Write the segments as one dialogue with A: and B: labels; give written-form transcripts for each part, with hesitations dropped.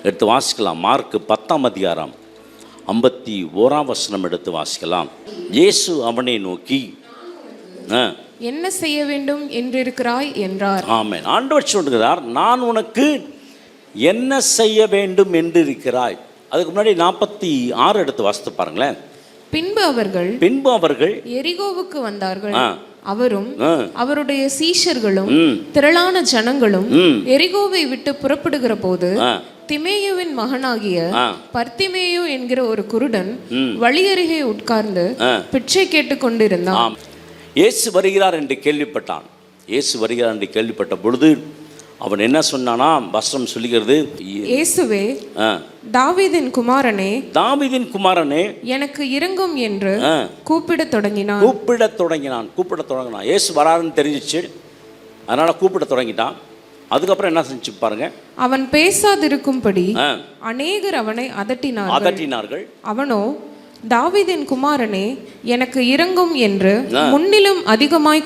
A: எடுத்து வாசிக்கலாம். மார்க் 10ஆம் அதிகாரம் 51ஆம் வசனம் எடுத்து வாசிக்கலாம். இயேசு அவனை நோக்கி
B: என்ன செய்ய வேண்டும் என்றிருக்கிறாய் என்றார்.
A: ஆமென். ஆண்டவர் சொல்கிறார், நான் உனக்கு என்ன செய்ய வேண்டும் என்று இருக்கிறாய். அதுக்கு முன்னாடி 46 எடுத்து வாசித்து பாருங்களேன்.
B: பின்பு அவர்கள் எரிகோவுக்கு வந்தார்கள். அவரும் அவருடைய சீஷர்களும் திரளான ஜனங்களும் எரிகோவை விட்டு புறப்படுகிற போது திமேயுவின் மகனாகிய பர்த்திமேயு என்கிற ஒரு குருடன் வழியருகே உட்கார்ந்து பிச்சை கேட்டுக் கொண்டிருந்தான்.
A: இயேசு வருகிறார் என்று கேள்விப்பட்டான். இயேசு வருகிறார் என்று கேள்விப்பட்ட பொழுது அவன் என்ன சொன்னானா? வசனம் சொல்லுகிறது,
B: இயேசுவே, தாவீதின் குமாரனே எனக்கு இரங்கும் என்று கூப்பிடத் தொடங்கினான். இயேசு வராருன்னு தெரிஞ்சிச்சு, அதனால கூப்பிட தொடங்கிட்டான். அதுக்கப்புறம் என்ன செஞ்சு பாருங்க, அவன் பேசாதிருக்கும்படி அநேகர் அவனை அதட்டினார்கள். அவனோ, தாவீதின் குமாரனே எனக்கு இரங்கும் என்று முன்னிலும் அதிகமாய்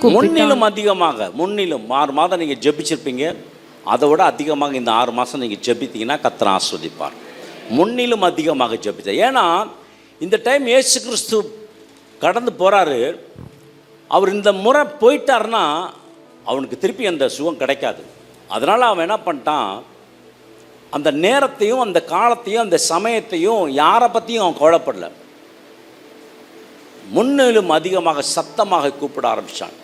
A: முன்னிலும் 6 மாதம் நீங்க ஜெபிச்சிருப்பீங்க, அதை விட அதிகமாக இந்த 6 மாதம் நீங்கள் ஜெபித்தீங்கன்னா கர்த்தர் ஆஸ்வதிப்பார். முன்னிலும் அதிகமாக ஜெபித்த. ஏன்னா இந்த டைம் இயேசு கிறிஸ்து கடந்து போகிறாரு. அவர் இந்த முறை போயிட்டார்னா அவனுக்கு திருப்பி அந்த சுகம் கிடைக்காது. அதனால் அவன் என்ன பண்ணிட்டான், அந்த நேரத்தையும் அந்த காலத்தையும் அந்த சமயத்தையும் யாரை பற்றியும் அவன் கவலைப்படல. முன்னிலும் அதிகமாக சத்தமாக கூப்பிட ஆரம்பித்தான்.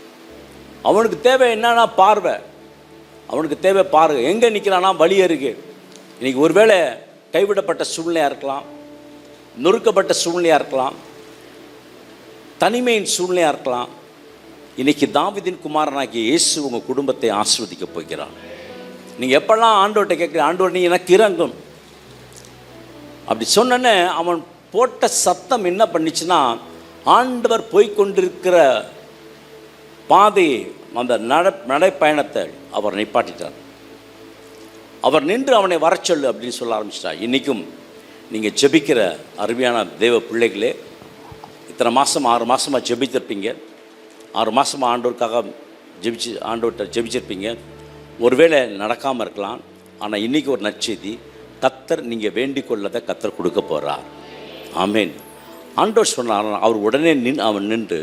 A: அவனுக்கு தேவை என்னன்னா பார்வை. அவனுக்கு தேவை பாருங்க, எங்கே நிற்கிறானா? வழி அருகே. இன்றைக்கி ஒருவேளை கைவிடப்பட்ட சூழ்நிலையாக இருக்கலாம், நொறுக்கப்பட்ட சூழ்நிலையாக இருக்கலாம், தனிமையின் சூழ்நிலையாக இருக்கலாம். இன்றைக்கி தாவீதின் குமாரனாகிய இயேசு உங்கள் குடும்பத்தை ஆசீர்வதிக்க போகிறார். நீங்கள் எப்பெல்லாம் ஆண்டவர்கிட்ட கேட்குற, ஆண்டவர் நீ எனக்கு இறங்கும் அப்படி சொன்னோன்னே அவன் போட்ட சத்தம் என்ன பண்ணிச்சுன்னா, ஆண்டவர் போய்கொண்டிருக்கிற பாதையை, அந்த நடைப்பயணத்தை அவர் நிப்பாட்டிட்டார். அவர் நின்று அவனை வர சொல்லு அப்படின்னு சொல்ல ஆரம்பிச்சிட்டார். இன்றைக்கும் நீங்கள் ஜெபிக்கிற அருமையான தேவ பிள்ளைகளே, இத்தனை மாதம் 6 மாதமாக ஜெபித்திருப்பீங்க. 6 மாதமாக ஆண்டவருக்காக ஆண்டவர்கிட்ட ஜெபிச்சிருப்பீங்க. ஒருவேளை நடக்காமல் இருக்கலாம். ஆனால் இன்றைக்கி ஒரு நற்செய்தி, கர்த்தர் நீங்கள் வேண்டிக் கொள்ளதை கர்த்தர் கொடுக்க போகிறார். ஆமேன். ஆண்டவர் சொன்னார். அவர் உடனே நின்று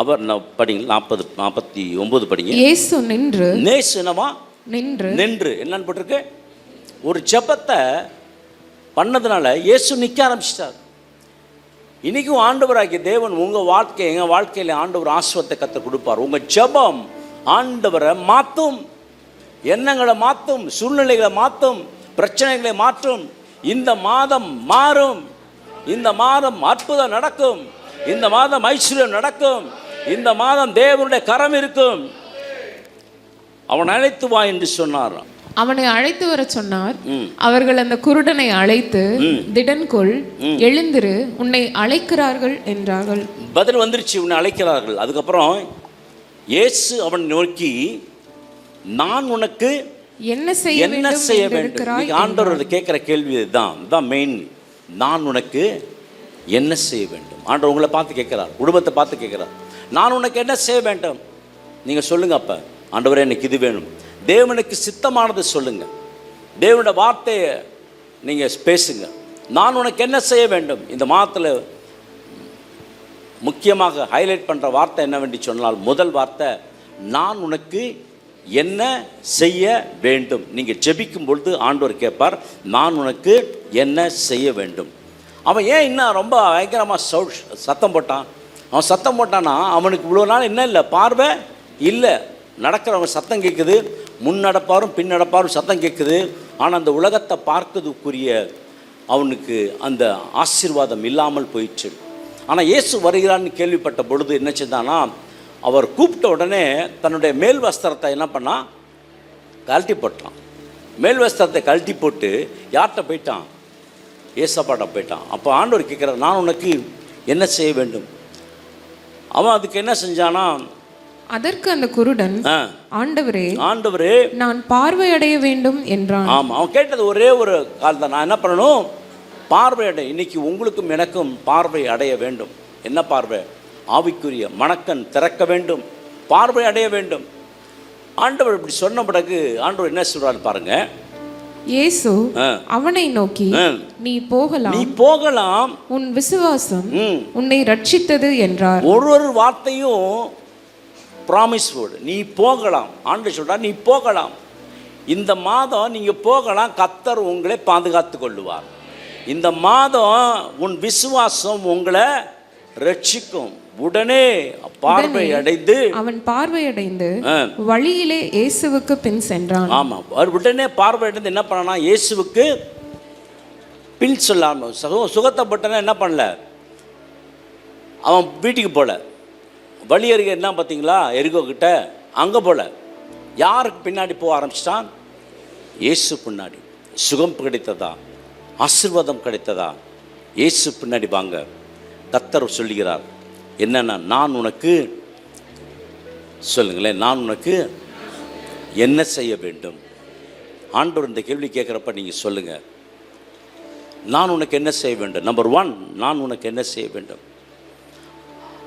A: அவர் படிங்க 49 படிங்க.
B: இயேசு நின்று
A: என்னன்னு போட்டிருக்கு, ஒரு ஜெபத்தை பண்ணதுனால இயேசு நிற்க ஆரம்பிச்சிட்டார். இன்றைக்கும் ஆண்டவராகிய தேவன் உங்கள் வாழ்க்கை, எங்கள் வாழ்க்கையில் ஆண்டவர் ஆசீர்வாதத்தை கற்று கொடுப்பார். உங்கள் ஜெபம் ஆண்டவரை மாற்றும், எண்ணங்களை மாற்றும், சூழ்நிலைகளை மாற்றும், பிரச்சனைகளை மாற்றும். இந்த மாதம் மாறும். இந்த மாதம் அற்புதம் நடக்கும். இந்த மாதம் ஐஸ்வர்யம் நடக்கும். இந்த மாதம் தேவனுடைய கரம் இருக்கும். அவன் அழைத்து வா என்று சொன்னார்.
B: அவனை அழைத்து வர சொன்னார். அவர்கள் அந்த குருடனை அழைத்து, திடன்கொள், எழுந்திரு, உன்னை அழைக்கிறார்கள் என்றார்கள்.
A: பதில் வந்துருச்சு, உன்னை அழைக்கிறார்கள். அதுக்கப்புறம் இயேசு அவன் நோக்கி, நான் உனக்கு என்ன செய்ய வேண்டும். ஆண்டவர் கேட்கிற கேள்வி இதுதான் மெயின். நான் உனக்கு என்ன செய்ய வேண்டும். ஆண்டவர் உங்களை பார்த்து கேட்கிறார், குடும்பத்தை பார்த்து கேட்கிறார், நான் உனக்கு என்ன செய்ய வேண்டும். நீங்கள் சொல்லுங்க, அப்போ ஆண்டவரே எனக்கு இது வேணும். தேவனுக்கு சித்தமானது சொல்லுங்க, தேவனுடைய வார்த்தையை நீங்கள் பேசுங்க. நான் உனக்கு என்ன செய்ய வேண்டும். இந்த மாதத்தில் முக்கியமாக ஹைலைட் பண்ணுற வார்த்தை என்னவென்று சொன்னால், முதல் வார்த்தை நான் உனக்கு என்ன செய்ய வேண்டும். நீங்கள் ஜெபிக்கும் பொழுது ஆண்டவர் கேட்பார், நான் உனக்கு என்ன செய்ய வேண்டும். அவன் ஏன் இன்னும் ரொம்ப பயங்கரமாக சத்தம் போட்டான்? அவன் சத்தம் போட்டான்னா அவனுக்கு இவ்வளோ நாள் என்ன இல்லை, பார்வை இல்லை. நடக்கிறவங்க சத்தம் கேட்குது, முன் நடப்பாரும் பின் நடப்பாரும் சத்தம் கேட்குது. ஆனால் அந்த உலகத்தை பார்க்கறதுக்குரிய அவனுக்கு அந்த ஆசீர்வாதம் இல்லாமல் போயிடுச்சு. ஆனால் இயேசு வருகிறான்னு கேள்விப்பட்ட பொழுது என்ன செஞ்சானா, அவர் கூப்பிட்ட உடனே தன்னுடைய மேல் வஸ்திரத்தை என்ன பண்ணால் கழட்டி போட்டான். மேல் வஸ்திரத்தை கழட்டி போட்டு யார்கிட்ட போயிட்டான்? ஏசப்பாட்ட போயிட்டான். அப்போ ஆண்டவர் கேட்குறார், நான் உனக்கு என்ன செய்ய வேண்டும். அவன் அதுக்கு என்ன செஞ்சானா,
B: அதற்கு அந்த குருடன், ஆண்டவரே நான் பார்வை அடைய வேண்டும் என்றான்.
A: ஆமாம், அவன் கேட்டது ஒரே ஒரு கால் தான், நான் என்ன பண்ணணும், பார்வை அடைய. இன்னைக்கு உங்களுக்கும் எனக்கும் பார்வை அடைய வேண்டும். என்ன பார்வை? ஆவிக்குரிய மனக்கண் திறக்க வேண்டும், பார்வை அடைய வேண்டும். ஆண்டவர் இப்படி சொன்ன பிறகு ஆண்டவர் என்ன சொல்கிறார் பாருங்க.
B: இயேசு அவனை நோக்கி, நீ போகலாம், உன் விசுவாசம் உன்னை ரட்சித்தது என்றார்.
A: ஒரு வார்த்தையும் ப்ராமிஸ் வேர்டு. நீ போகலாம். ஆண்டவர் சொல்றார், நீ போகலாம். இந்த மாதம் நீங்க போகலாம், கர்த்தர் உங்களை பாதுகாத்து கொள்ளுவார். இந்த மாதம் உன் விசுவாசம் உங்களை ரட்சிக்கும். உடனே
B: அவன் பார்வையடைந்து வழியிலே இயேசுவுக்கு பின் சென்றான்.
A: ஆமா, உடனே பார்வையடைந்து என்ன பண்ணா, இயேசுவுக்கு பின் சொல்லாம சுகத்தப்பட்டன என்ன பண்ணல, அவன் வீட்டுக்கு போல. வழி அருகே என்ன பார்த்தீங்களா, எரிகோ கிட்ட, அங்கே போல. யாருக்கு பின்னாடி போக ஆரம்பிச்சிட்டான்? இயேசு பின்னாடி. சுகம் கிடைத்ததா, ஆசீர்வாதம் கிடைத்ததா? இயேசு பின்னாடி வாங்க. கர்த்தர் சொல்லுகிறார் என்னன்னா, நான் உனக்கு, சொல்லுங்களேன், நான் உனக்கு என்ன செய்ய வேண்டும்? ஆண்டவர் இந்த கேள்வி கேட்குறப்ப நீங்கள் சொல்லுங்கள், நான் உனக்கு என்ன செய்ய வேண்டும்? நம்பர் 1, நான் உனக்கு என்ன செய்ய வேண்டும்?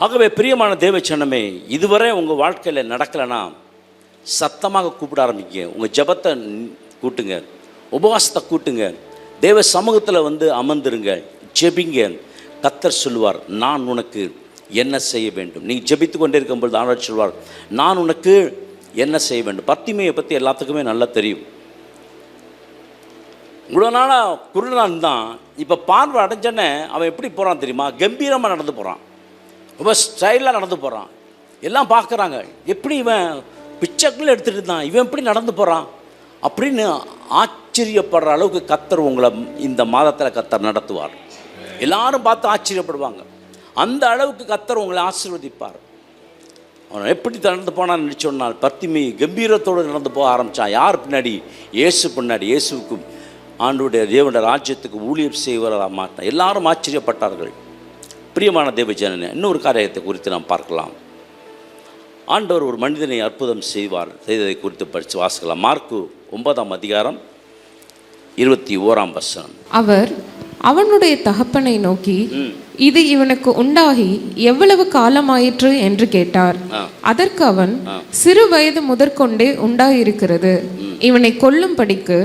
A: ஆகவே பிரியமான தேவச்சனமே, இதுவரை உங்கள் வாழ்க்கையில் நடக்கலைன்னா சத்தமாக கூப்பிட ஆரம்பிங்க. உங்கள் ஜெபத்தை கூட்டுங்க, உபவாசத்தை கூட்டுங்க, தேவ சமூகத்தில் வந்து அமர்ந்துருங்க, ஜெபிங்க. கர்த்தர் சொல்லுவார், நான் உனக்கு என்ன செய்ய வேண்டும். நீங்கள் ஜெபித்து கொண்டே இருக்கும்போது ஆண்டவர் சொல்வார், நான் உனக்கு என்ன செய்ய வேண்டும். பர்த்திமையை பற்றி எல்லாத்துக்குமே நல்லா தெரியும். இவ்வளோ நாளாக குருடான் தான், இப்போ பார்வை அடைஞ்சனே அவன் எப்படி போகிறான் தெரியுமா? கம்பீரமாக நடந்து போகிறான், ரொம்ப ஸ்டைலாக நடந்து போகிறான். எல்லாம் பார்க்குறாங்க, எப்படி இவன் பிச்சைக்குள்ளே எடுத்துகிட்டு இருந்தான், இவன் எப்படி நடந்து போகிறான் அப்படின்னு ஆச்சரியப்படுற அளவுக்கு கர்த்தர் உங்களை இந்த மாதத்தில் கர்த்தர் நடத்துவார். எல்லாரும் பார்த்து ஆச்சரியப்படுவாங்க. அந்த அளவுக்கு கர்த்தர் உங்களை ஆசீர்வதிப்பார். அவன் எப்படி நடந்து போனான்னு சொன்னால், பர்த்திமை கம்பீரத்தோடு நடந்து போக ஆரம்பித்தான். யார் பின்னாடி? இயேசு பின்னாடி. இயேசுக்கும் ஆண்டவருடைய தேவனுடைய ராஜ்யத்துக்கு ஊழியம் செய்வதாக மாட்டான். எல்லாரும் ஆச்சரியப்பட்டார்கள். பிரியமான தேவஜனனே, இன்னொரு காரியத்தை குறித்து நாம் பார்க்கலாம். ஆண்டவர் ஒரு மனிதனை அற்புதம் செய்ததை குறித்து படித்து வாசிக்கலாம். மார்க்கு 9ஆம் அதிகாரம் 21ஆம் வசனம்.
B: அவர் அவனுடைய தகப்பனை நோக்கி, இது இவனுக்கு உண்டாகி எவ்வளவு காலமாயிற்று என்று கேட்டார். அதற்கு அவன், சிறு வயது முதற்கொண்டே உண்டாயிருக்கிறது. இவனை கொல்லும்படிக்கு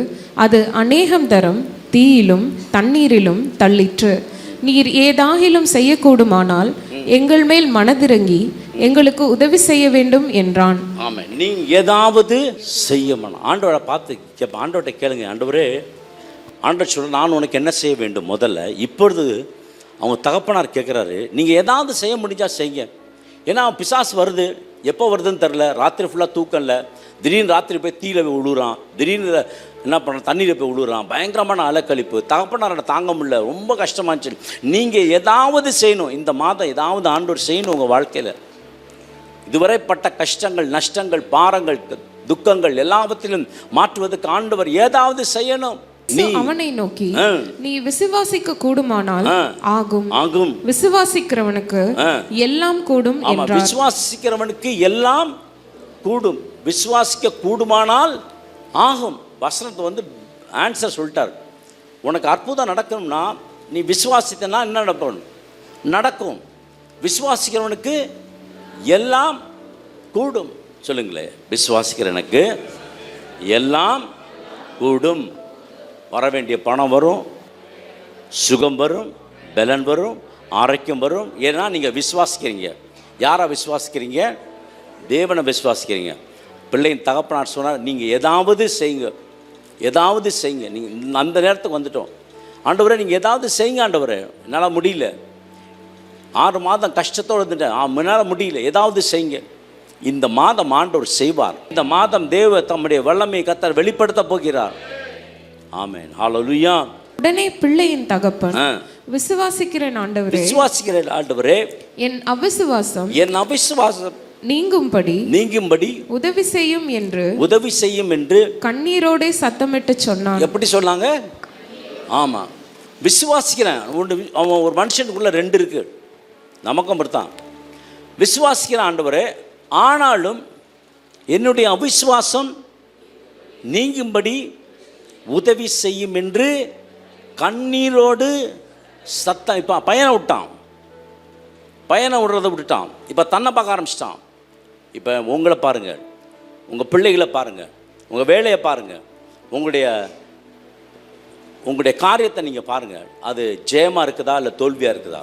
B: அது அநேகம் தரம் தீயிலும் தண்ணீரிலும் தள்ளிற்று. நீர் ஏதாகிலும் செய்யக்கூடுமானால் எங்கள் மேல் மனதிறங்கி எங்களுக்கு உதவி செய்ய வேண்டும் என்றான்.
A: ஆமாம், நீ ஏதாவது செய்யணும். ஆண்டவரை பார்த்து ஆண்டவர்கிட்ட கேளுங்க, ஆண்டவரே, ஆண்டவர் சொல்ல, நான் உனக்கு என்ன செய்ய வேண்டும்? முதல்ல இப்பொழுது அவங்க தகப்பனார் கேட்குறாரு, நீங்கள் ஏதாவது செய்ய முடிஞ்சால் செய்யுங்க. ஏன்னா பிசாசு வருது, எப்போ வருதுன்னு தெரில. ராத்திரி ஃபுல்லாக தூக்கம் இல்லை, திடீர்னு ராத்திரி போய் தீயில போய் விழுறான், திடீர்னு என்ன பண்ண தண்ணீரை போய் விழுறான், பயங்கரமான அலக்கழிப்பு. தகப்பனாரோட தாங்க முடியல, ரொம்ப கஷ்டமாச்சு. நீங்கள் ஏதாவது செய்யணும், இந்த மாதம் ஏதாவது ஆண்டவர் செய்யணும் உங்கள் வாழ்க்கையில். இதுவரை பட்ட கஷ்டங்கள், நஷ்டங்கள், பாரங்கள், துக்கங்கள் எல்லாவற்றிலும் மாற்றுவதற்கு ஆண்டவர் ஏதாவது செய்யணும்.
B: நீ அவனை நோக்கி, நீ விசுவாசிக்க கூடுமானால் ஆகும்,
A: ஆகும்.
B: விசுவாசிக்கிறவனுக்கு எல்லாம் கூடும் என்றார்.
A: விசுவாசிக்கிறவனுக்கு எல்லாம் கூடும், விசுவாசிக்க கூடுமானால் ஆகும். வசனத்தை வந்து ஆன்சர் சொல்லிட்டார். உனக்கு அற்புதம் நடக்கணும்னா நீ விசுவாசித்தனா என்ன நடக்கும்? விசுவாசிக்கிறவனுக்கு எல்லாம் கூடும். சொல்லுங்களேன், விசுவாசிக்கிறவனுக்கு எல்லாம் கூடும். வர வேண்டிய பணம் வரும், சுகம் வரும், பலன் வரும், ஆரோக்கியம் வரும். ஏன்னா நீங்கள் விசுவாசிக்கிறீங்க. யாரை விசுவாசிக்கிறீங்க? தேவனை விசுவாசிக்கிறீங்க. பிள்ளையின் தகப்பனார் சொன்னார், நீங்கள் ஏதாவது செய்யுங்க, ஏதாவது செய்யுங்க. நீங்கள் அந்த நேரத்துக்கு வந்துட்டோம். ஆண்டவரே, நீங்கள் ஏதாவது செய்யுங்க ஆண்டவரே, என்னால் முடியல, 6 மாதம் கஷ்டத்தோடு இருந்துட்டேன், என்னால் முடியல, ஏதாவது செய்யுங்க. இந்த மாதம் ஆண்டவர் செய்வார். இந்த மாதம் தேவ தம்முடைய வல்லமையை கர்த்தர் வெளிப்படுத்த போகிறார். ஆமென், ஹல்லேலூயா.
B: உடனே பிள்ளையின் தகப்பன், விசுவாசிக்கிறேன்
A: ஆண்டவரே,
B: என் அவிசுவாசம்
A: நீங்கும்படி உதவி செய்யும் என்று
B: கண்ணீரோட சத்தமிட்டு சொன்னான்.
A: எப்படி சொன்னாங்க? ஆமா, விசுவாசிக்கிறேன். அவன் ஒரு மனுஷனுக்குள்ள 2 இருக்கு, நமக்கும் அப்படித்தான். விசுவாசிக்கிறேன் ஆண்டவரே, ஆனாலும் என்னுடைய அவிசுவாசம் நீங்கும்படி உதவி செய்யும் என்று கண்ணீரோடு சத்தம். இப்போ பையனை விட்டுட்டான், இப்போ தன்னை பார்க்க ஆரம்பிச்சிட்டான். இப்போ உங்களை பாருங்கள், உங்கள் பிள்ளைகளை பாருங்கள், உங்கள் வேலையை பாருங்கள், உங்களுடைய உங்களுடைய காரியத்தை நீங்கள் பாருங்கள், அது ஜெயமாக இருக்குதா இல்லை தோல்வியாக இருக்குதா.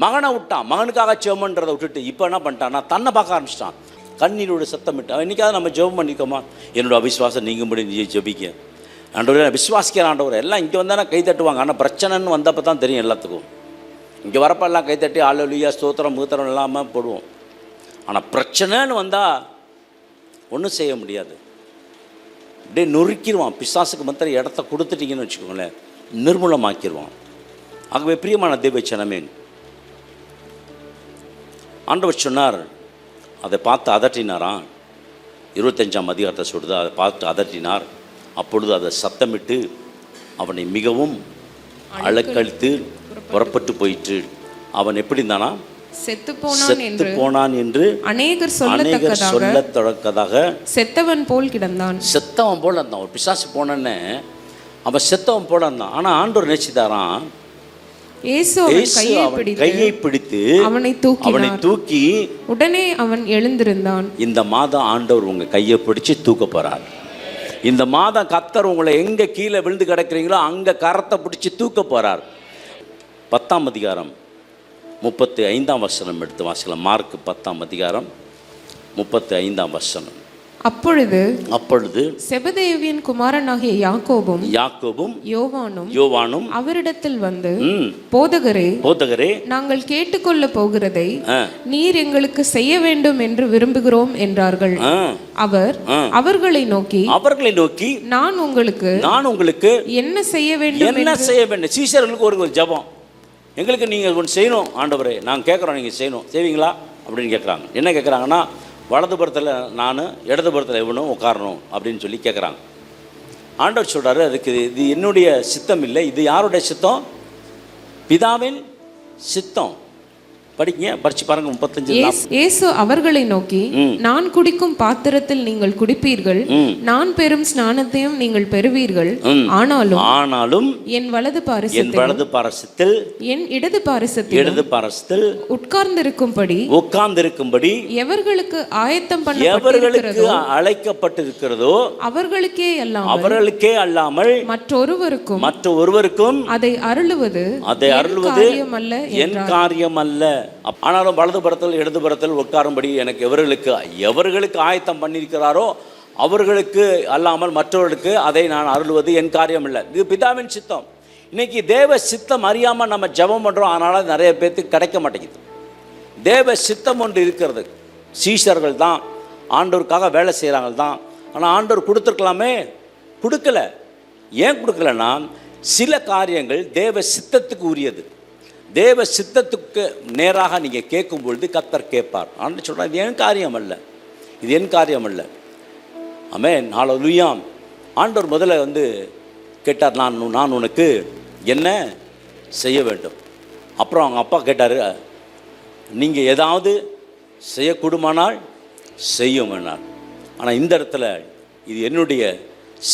A: மகனை விட்டான், மகனுக்காக ஜெபம்ன்றதை விட்டுட்டு இப்போ என்ன பண்ணிட்டான்னா தன்னை பார்க்க ஆரம்பிச்சிட்டான். கண்ணீரோட சத்தம் விட்டான். இன்றைக்காவது நம்ம ஜெபம் பண்ணிக்கோமா, என்னோட அவிசுவாசம் நீங்கள் முடி நீ ஜெபிக்க ஆண்டவரே, விசுவாசிக்கிற ஆண்டவர். எல்லாம் இங்கே வந்தால் கை தட்டுவாங்க, ஆனால் பிரச்சனைன்னு வந்தப்போ தான் தெரியும் எல்லாத்துக்கும். இங்கே வரப்போ எல்லாம் கை தட்டி அல்லேலூயா ஸ்தோத்திரம் மூத்திரம் இல்லாமல் போடுவோம். ஆனால் பிரச்சனைன்னு வந்தால் ஒன்றும் செய்ய முடியாது, அப்படியே நொறுக்கிடுவான். பிசாசுக்கு மாத்திரம் இடத்த கொடுத்துட்டீங்கன்னு வச்சுக்கோங்களேன், நிர்மூலமாக்கிடுவான். ஆகவே பிரியமான தேவச்சனமே, ஆண்டவர் சொன்னார், அதை பார்த்து அதட்டினாராம். 25ஆம் அதிகாரத்தை சொல்லுது, அதை பார்த்து அதட்டினார். அப்பொழுது அதை சத்தமிட்டு அவனை மிகவும் அலக்கழித்து புறப்பட்டு போயிற்று. அவன் எப்படி இருந்தானா, செத்து போனான் என்று அநேகர் சொல்லத்தக்கதாக
B: செத்தவன் போல் கிடந்தான்.
A: செத்தவன் போல இருந்தான். ஒரு பிசாசு போனன்னு அவன் செத்தவன் போல இருந்தான். ஆனால் ஆண்டவர் நினைச்சுதாரான், கையை பிடித்து அவனை தூக்கி
B: உடனே அவன் எழுந்திருந்தான்.
A: இந்த மாதம் ஆண்டவர் உங்க கையை பிடிச்சு தூக்க போறார். இந்த மாதம் கர்த்தர் உங்களை எங்க கீழே விழுந்து கிடக்கிறீங்களோ அங்க கரத்தை பிடிச்சி தூக்க போறார். 10ஆம் அதிகாரம் 35ஆம் வசனம் எடுத்து வாசிக்கலாம். மார்க் 10ஆம் அதிகாரம் 35ஆம் வசனம்.
B: அப்பொழுது செபதேவியின் குமாரனாகிய யாக்கோபும் யோவானும் அவரிடத்தில் வந்து, போதகரே, நாங்கள் கேட்டுக்கொள்ள போகிறதை நீர் எங்களுக்கு செய்ய வேண்டும் என்று விரும்புகிறோம் என்றார்கள். அவர் அவர்களை நோக்கி நான் உங்களுக்கு என்ன செய்ய வேண்டும்.
A: சீஷர்களுக்கு ஒரு ஜெபம், எங்களுக்கு நீங்கள் ஒன்று செய்யணும் ஆண்டவரே, நாங்கள் கேட்குறோம், நீங்கள் செய்யணும், செய்வீங்களா அப்படின்னு கேட்குறாங்க. என்ன கேட்குறாங்கன்னா, வலதுபுறத்தில் நான், இடதுபுறத்தில் இவனும் உட்காரணும் அப்படின்னு சொல்லி கேட்குறாங்க. ஆண்டவர் சொல்கிறாரு, அதுக்கு இது என்னுடைய சித்தம் இல்லை, இது யாருடைய சித்தம், பிதாவின் சித்தம். படிச்சு பாருங்க 35.
B: இயேசு அவர்களை நோக்கி, நான் குடிக்கும் பாத்திரத்தில் நீங்கள் குடிப்பீர்கள், நான் பெறும் ஸ்நானத்தையும் நீங்கள் பெறுவீர்கள். ஆனாலும் என் வலது பாரிசத்தில் என் இடது பாரிசத்தில் உட்கார்ந்திருக்கும்படி எவர்களுக்கு ஆயத்தம் பண்ணப்பட்டிருக்கிறதோ,
A: அழைக்கப்பட்டிருக்கிறதோ அவர்களுக்கே அல்லாமல் மற்றொருவருக்கும் அதை அருளுவது என் காரியம் அல்ல. ஆனாலும் வலதுபுறத்தில் இடதுபுறத்தில் உட்காரும்படி எனக்கு எவர்களுக்கு ஆயத்தம் பண்ணியிருக்கிறாரோ அவர்களுக்கு அல்லாமல் மற்றவர்களுக்கு அதை நான் அருள்வது என் காரியம் இல்லை. இது பிதாவின் சித்தம். இன்னைக்கு தேவ சித்தம் அறியாமல் நம்ம ஜெபம் பண்ணுறோம், அதனால் நிறைய பேர்த்துக்கு கிடைக்க மாட்டேங்குது. தேவ சித்தம் ஒன்று இருக்கிறது. சீஷர்கள் தான் ஆண்டவருக்காக வேலை செய்கிறாங்க தான், ஆனால் ஆண்டவர் கொடுத்துருக்கலாமே, கொடுக்கல. ஏன் கொடுக்கலன்னா, சில காரியங்கள் தேவ சித்தத்துக்கு உரியது. தேவ சித்தத்துக்கு நேராக நீங்கள் கேட்கும் பொழுது கர்த்தர் கேட்பார். ஆண்டு சொல்கிறார், இது என் காரியம் அல்ல. ஆமென், ஹல்லேலூயா. ஆண்டவர் முதல்ல வந்து கேட்டார், நான் உனக்கு என்ன செய்ய வேண்டும். அப்புறம் அவங்க அப்பா கேட்டார், நீங்கள் ஏதாவது செய்யக்கூடுமானால் செய்யும் வேணால். ஆனால் இந்த இடத்துல இது என்னுடைய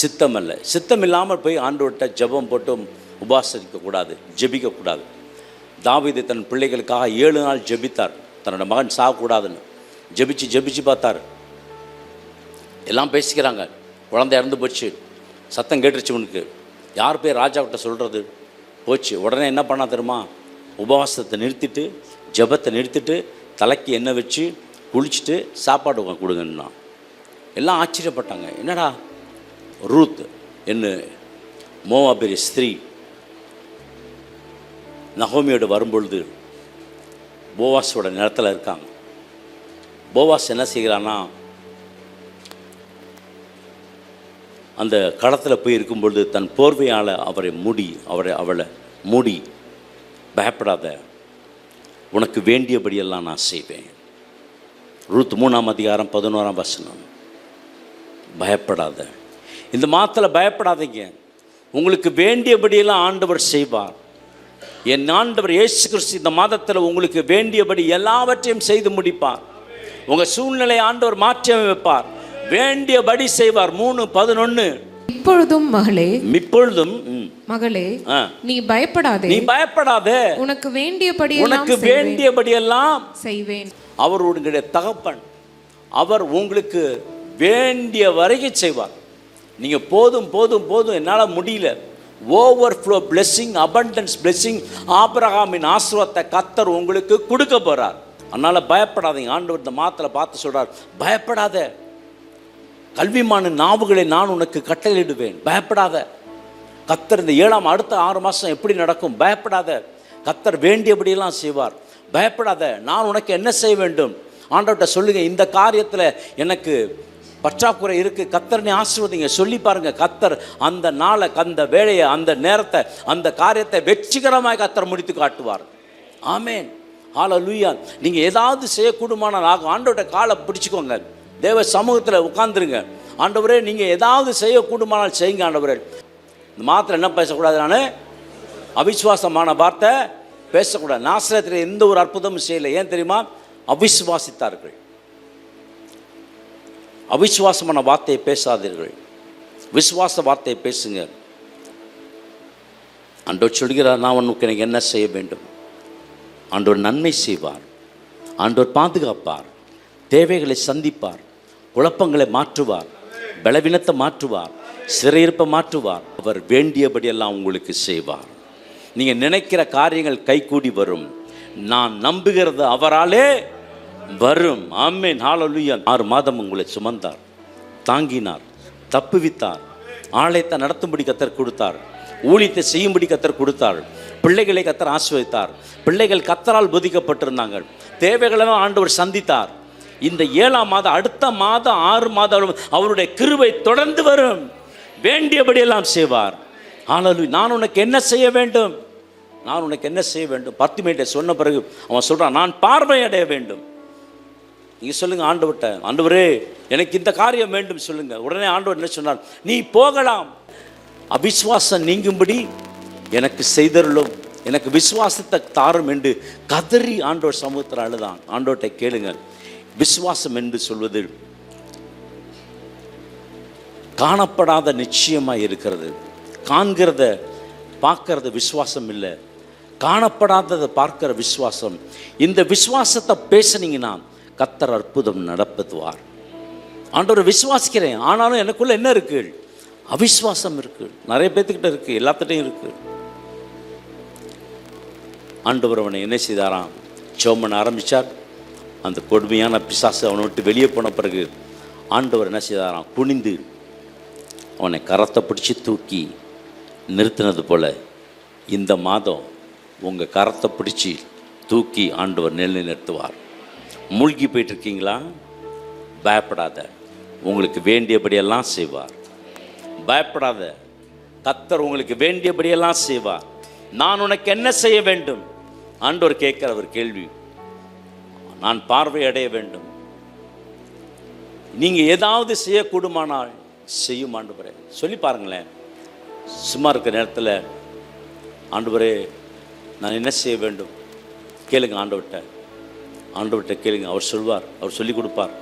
A: சித்தம் அல்ல. சித்தம் இல்லாமல் போய் ஆண்டவர்கிட்ட ஜெபம் போட்டு உபாசிக்கக்கூடாது, ஜெபிக்கக்கூடாது. தாவீது தன் பிள்ளைகளுக்காக 7 நாள் ஜெபித்தார், தன்னோட மகன் சாகக்கூடாதுன்னு. ஜெபிச்சு பார்த்தார். எல்லாம் பேசிக்கிறாங்க, குழந்தை இறந்து போச்சு, சத்தம் கேட்டுருச்சு. உனக்கு யார் போய் ராஜாவிட்ட சொல்கிறது போச்சு. உடனே என்ன பண்ணா தெரியுமா, உபவாசத்தை நிறுத்திட்டு ஜெபத்தை நிறுத்திட்டு தலைக்கு எண்ணெய் வச்சு குளிச்சுட்டு சாப்பாடு கொடுங்கன்னா. எல்லாம் ஆச்சரியப்பட்டாங்க. என்னடா, ரூத் என்ன மோவாபிய ஸ்திரீ நகோமியோடு வரும்பொழுது போவாஸோட நிலத்தில் இருக்காங்க. போவாஸ் என்ன செய்கிறான்னா, அந்த களத்தில் போய் இருக்கும்பொழுது தன் போர்வையால் அவளை மூடி, பயப்படாத, உனக்கு வேண்டியபடியெல்லாம் நான் செய்வேன். ரூத் 3ஆம் அதிகாரம் 11ஆம் வசனம். பயப்படாத. இந்த மாதத்தில் பயப்படாதீங்க, உங்களுக்கு வேண்டியபடியெல்லாம் ஆண்டவர் செய்வார். என் ஆண்டவர் இயேசு கிறிஸ்து இந்த மாதத்தில் உங்களுக்கு வேண்டியபடி எல்லாவற்றையும் செய்து முடிப்பார். உங்கள் சூழ்நிலை ஆண்டவர் மாற்றி வைப்பார், வேண்டியபடி செய்வார். 3:11. இப்பொழுதும் மகளே நீ பயப்படாதே, உனக்கு வேண்டியபடி எல்லாம் செய்வேன். அவருடைய தகப்பன், அவர் உங்களுக்கு வேண்டிய வரைக்கும் செய்வார். நீங்கள் போதும் என்னால் முடியல, ஓவர்ஃப்ளோ பிளெஸிங், அபண்டன்ஸ் பிளெஸிங், ஆபிரகாமின் ஆசீர்வாதத்தை கர்த்தர் உங்களுக்கு கொடுக்க போறார். அதனால பயப்படாதீங்க. ஆண்டவர் இந்த மாத்திரை பார்த்து சொல்றார், பயப்படாத, கல்விமான நாவுகளை நான் உனக்கு கட்டளையிடுவேன், பயப்படாத. கர்த்தர் இந்த 7ஆம் அடுத்த 6 மாதம் எப்படி நடக்கும், பயப்படாத. கர்த்தர் வேண்டியபடியெல்லாம் செய்வார், பயப்படாத. நான் உனக்கு என்ன செய்ய வேண்டும் ஆண்டவர்கிட்ட சொல்லுங்க. இந்த காரியத்தில் எனக்கு பற்றாக்குறை இருக்கு, கர்த்தரனை ஆசீர்வதிங்க சொல்லி பாருங்க. கர்த்தர் அந்த நாளை, அந்த வேலையை, அந்த நேரத்தை, அந்த காரியத்தை வெற்றிகரமாக கர்த்தர் முடித்து காட்டுவார். ஆமேன், ஹல்லேலூயா. நீங்கள் ஏதாவது செய்யக்கூடுமானால் ஆண்டவர்கிட்ட காலை பிடிச்சிக்கோங்க, தேவ சமூகத்தில் உட்காந்துருங்க. ஆண்டவரே நீங்கள் ஏதாவது செய்யக்கூடுமானால் செய்யுங்க ஆண்டவரே. இந்த மாத்திரம் என்ன பேசக்கூடாது, நான் அவிசுவாசமான வார்த்தை பேசக்கூடாது. நாசரேத்தில் எந்த ஒரு அற்புதமும் செய்யலை. ஏன் தெரியுமா? அவிசுவாசித்தார்கள். அவிசுவாசமான வார்த்தையை பேசாதீர்கள், விசுவாச வார்த்தையை பேசுங்க. ஆண்டவர் சொல்கிறார், நான் உனக்கு எனக்கு என்ன செய்ய வேண்டும். ஆண்டவர் நன்மை செய்வார், ஆண்டவர் பாதுகாப்பார், தேவைகளை சந்திப்பார், குழப்பங்களை மாற்றுவார், பலவீனத்தை மாற்றுவார், சிறையிருப்பை மாற்றுவார். அவர் வேண்டியபடியெல்லாம் உங்களுக்கு செய்வார். நீங்கள் நினைக்கிற காரியங்கள் கைகூடி வரும். நான் நம்புகிறது அவராலே வரும். ஆமென், ஹல்லேலூயா. 6 மாதம் உங்களை சுமந்தார், தாங்கினார், தப்புவித்தார், ஆலயத்தை நடத்தும்படி கர்த்தர் கொடுத்தார், ஊழியத்தை செய்யும்படி கர்த்தர் கொடுத்தார், பிள்ளைகளை கர்த்தர் ஆசீர்வதித்தார், பிள்ளைகள் கர்த்தரால் போதிக்கப்பட்டிருந்தாங்க, தேவைகளெல்லாம் ஆண்டவர் சந்தித்தார். இந்த 7ஆம் மாதம், அடுத்த மாதம் 6 மாதம் அவருடைய கிருபை தொடர்ந்து வரும், வேண்டியபடியெல்லாம் செய்வார். ஹல்லேலூயா. நான் உனக்கு என்ன செய்ய வேண்டும், நான் உனக்கு என்ன செய்ய வேண்டும். பர்த்திமேயிட்ட சொன்ன பிறகு அவன் சொல்கிறான், நான் பார்வையடைய வேண்டும். நீங்கள் சொல்லுங்கள் ஆண்டவர்கிட்ட, ஆண்டவரே எனக்கு இந்த காரியம் வேண்டும் சொல்லுங்கள். உடனே ஆண்டவர் என்ன சொன்னார், நீ போகலாம், அவிசுவாசம் நீங்கும்படி எனக்கு செய்தருளும், எனக்கு விசுவாசத்தை தாரும் என்று கதறி ஆண்டவர் சமூகத்தில் அழுதான். ஆண்டவர்கிட்ட கேளுங்க. விசுவாசம் என்று சொல்வது காணப்படாத நிச்சயமாக இருக்கிறது. காண்கிறத பார்க்கறது விசுவாசம் இல்லை, காணப்படாததை பார்க்கிற விசுவாசம். இந்த விசுவாசத்தை பேசுனீங்கன்னா கர்த்தர் அற்புதம் நடத்துவார். ஆண்டவரை விசுவாசிக்கிறேன், ஆனாலும் எனக்குள்ள என்ன இருக்கு, அவிசுவாசம் இருக்கு. நிறைய பேர்த்துக்கிட்ட இருக்கு, எல்லாத்துட்டையும் இருக்கு. ஆண்டவர் அவனை என்ன செய்தாராம், ஜெபம் பண்ண ஆரம்பித்தார். அந்த கொடுமையான பிசாசு அவனை விட்டு வெளியே போன பிறகு ஆண்டவர் என்ன செய்தாராம், குனிந்து அவனை கரத்தை பிடிச்சி தூக்கி நிறுத்தினது போல இந்த மாதம் உங்கள் கரத்தை பிடிச்சி தூக்கி ஆண்டவர் நிறுத்துவார். மூழ்கி போயிட்டுருக்கீங்களா, பயப்படாத, உங்களுக்கு வேண்டியபடியெல்லாம் செய்வார். பயப்படாத, கர்த்தர் உங்களுக்கு வேண்டியபடியெல்லாம் செய்வார். நான் உனக்கு என்ன செய்ய வேண்டும் ஆண்டவர் கேட்கிற ஒரு கேள்வி. நான் பார்வை அடைய வேண்டும். நீங்கள் ஏதாவது செய்யக்கூடுமானால் செய்யும் ஆண்டவரே சொல்லி பாருங்களேன். சும்மா இருக்கிற நேரத்தில் ஆண்டவரே நான் என்ன செய்ய வேண்டும் கேளுங்க ஆண்டவர்கிட்ட. ஆண்டவர்கிட்ட கேளுங்க, அவர் சொல்வார், அவர் சொல்லி கொடுப்பார்.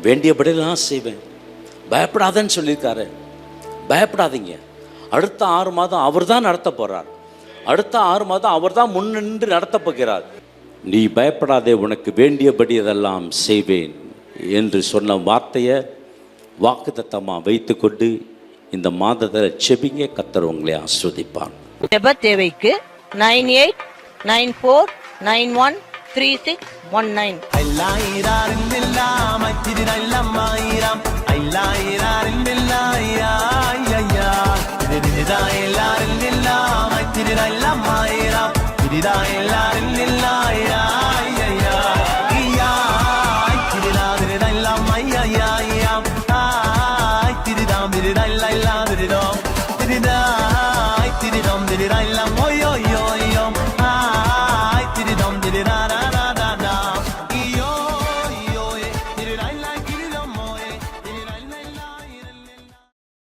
A: வேண்டியபடியெல்லாம் செய்வேன், பயப்படாதன்னு சொல்லியிருக்காரு. பயப்படாதீங்க. அடுத்த 6 மாதம் அவர் தான் நடத்த போகிறார். அடுத்த 6 மாதம் அவர் தான் முன்னின்று நடத்தப் போகிறார். நீ பயப்படாதே, உனக்கு வேண்டியபடி அதெல்லாம் செய்வேன் என்று சொன்ன வார்த்தையை வாக்குத்தத்தமாக வைத்துக்கொண்டு இந்த மாதத்தில் செபிங்க. கர்த்தர் உங்களை ஆசீர்வதிப்பார்.
C: ஜெப தேவைக்கு 9894913619.
D: எல்லாரும்